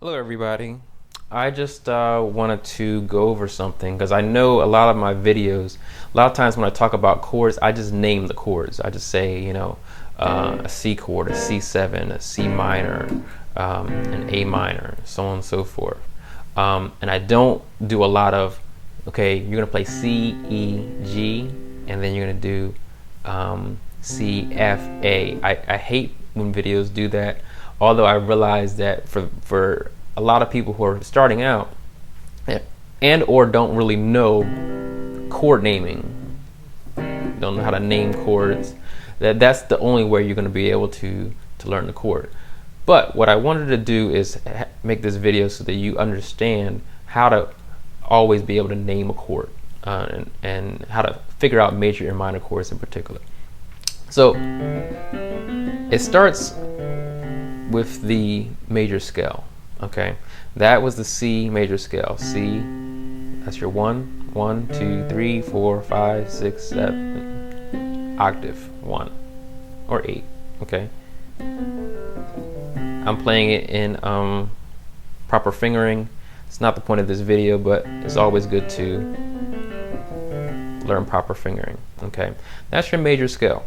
Hello everybody. I just wanted to go over something because I know a lot of my videos, a lot of times when I talk about chords, I just name the chords. I just say, a C chord, a C7, a C minor, an A minor, so on and so forth. And I don't do a lot of, okay, you're going to play C, E, G, and then you're going to do C, F, A. I hate when videos do that. Although I realize that for a lot of people who are starting out and or don't really know chord naming, don't know how to name chords, that's the only way you're going to be able to learn the chord. But what I wanted to do is make this video so that you understand how to always be able to name a chord and how to figure out major and minor chords in particular. So it starts with the major scale. Okay, that was the C major scale. C, that's your 1, 1, 2, 3, 4, 5, 6, 7 octave 1 or 8. Okay, I'm playing it in proper fingering. It's not the point of this video, but it's always good to learn proper fingering. Okay, that's your major scale.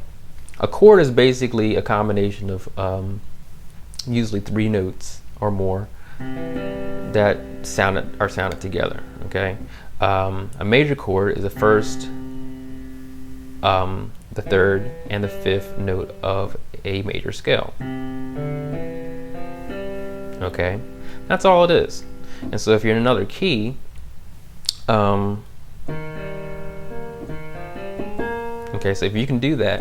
A chord is basically a combination of usually 3 notes or more that are sounded together. Okay, a major chord is the first, the third, and the fifth note of a major scale. Okay, that's all it is. And so if you're in another key, okay, so if you can do that,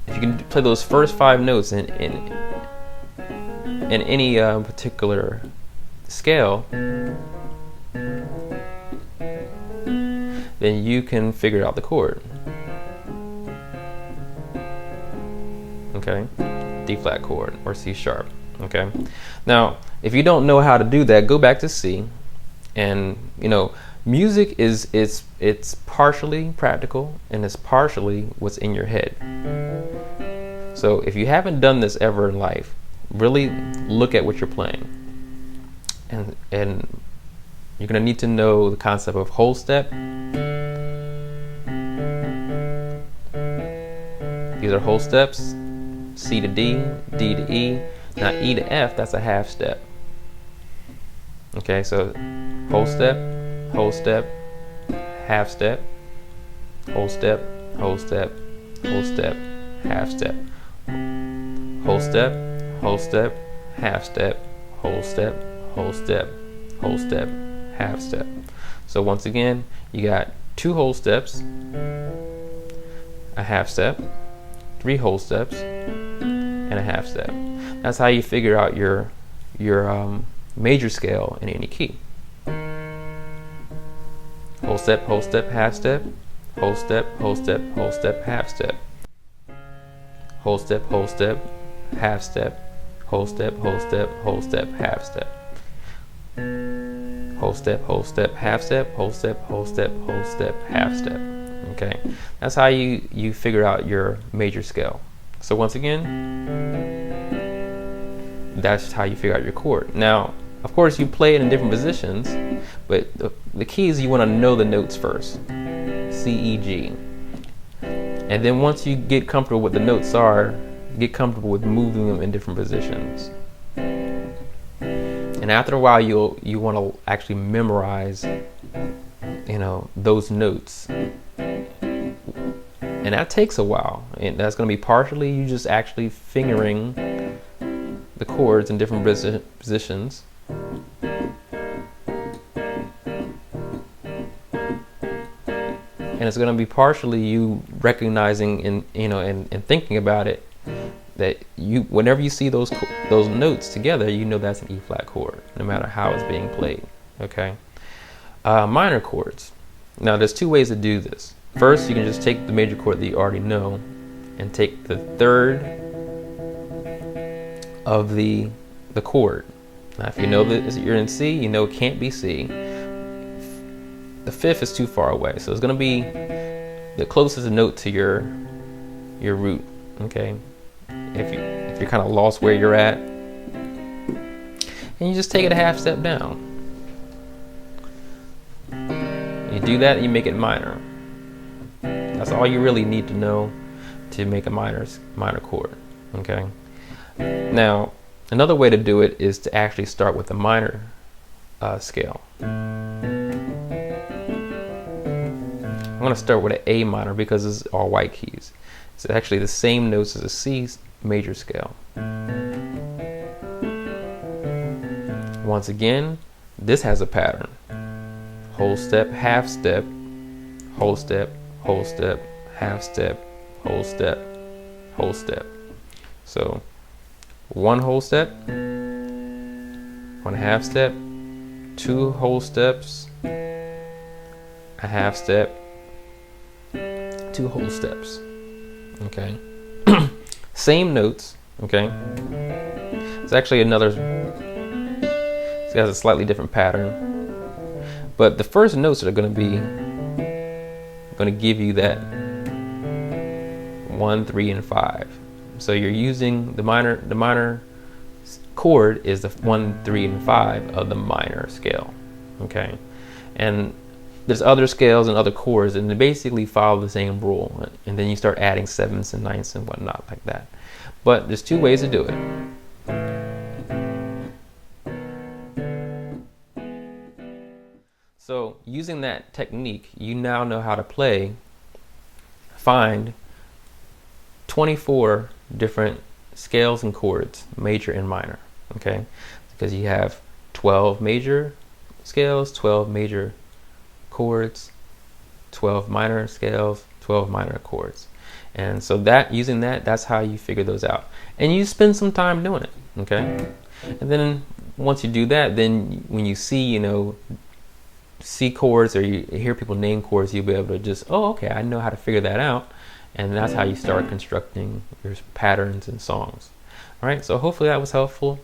you can play those first 5 notes in any particular scale, then you can figure out the chord. Okay, D flat chord or C sharp. Okay, now if you don't know how to do that, go back to C. And music it's partially practical and it's partially what's in your head. So if you haven't done this ever in life, really look at what you're playing, and you're going to need to know the concept of whole step. These are whole steps: C to D, D to E. Now E to F, that's a half step. Okay, so whole step, half step, whole step, whole step, whole step, half step. Whole step, half step, whole step, whole step, whole step, half step. So once again, you got 2 whole steps, a half step, 3 whole steps, and a half step. That's how you figure out your major scale in any key. Whole step, half step, whole step, half step. Whole step, half step, whole step, half step. Whole step, half step, whole step, half step. Okay, that's how you figure out your major scale. So once again, that's how you figure out your chord. Now, of course, you play it in different positions, but the key is you want to know the notes first. C, E, G. And then once you get comfortable with the notes get comfortable with moving them in different positions. And after a while, you want to actually memorize, those notes. And that takes a while. And that's going to be partially you just actually fingering the chords in different positions. And it's going to be partially you recognizing and thinking about it, that whenever you see those notes together, that's an E flat chord, no matter how it's being played. Okay. Minor chords. Now there's 2 ways to do this. First, you can just take the major chord that you already know and take the third of the chord. Now if you know that you're in C, it can't be C. The fifth is too far away, so it's going to be the closest note to your root. Okay, if you're kind of lost where you're at, and you just take it a half step down. You do that, you make it minor. That's all you really need to know to make a minor chord. Okay. Now, another way to do it is to actually start with the minor scale. I'm going to start with an A minor because it's all white keys. It's actually the same notes as a C major scale. Once again, this has a pattern. Whole step, half step, whole step, whole step, half step, whole step, whole step. So one whole step, one half step, two whole steps, a half step, two whole steps. Okay. Same notes. Okay. It's actually it has a slightly different pattern. But the first notes are going to give you that 1, 3, and 5. So you're using the minor chord is the 1, 3, and 5 of the minor scale. Okay, and there's other scales and other chords, and they basically follow the same rule. And then you start adding sevenths and ninths and whatnot like that. But there's two ways to do it. So using that technique, you now know how to find 24 different scales and chords, major and minor. Okay, because you have 12 major scales, 12 major chords, 12 minor scales, 12 minor chords. And so that's how you figure those out. And you spend some time doing it. Okay, and then once you do that, then when you see, C chords, or you hear people name chords, you'll be able to just, oh, okay, I know how to figure that out. And that's how you start constructing your patterns and songs. All right, so hopefully that was helpful.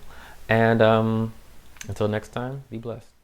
And until next time, be blessed.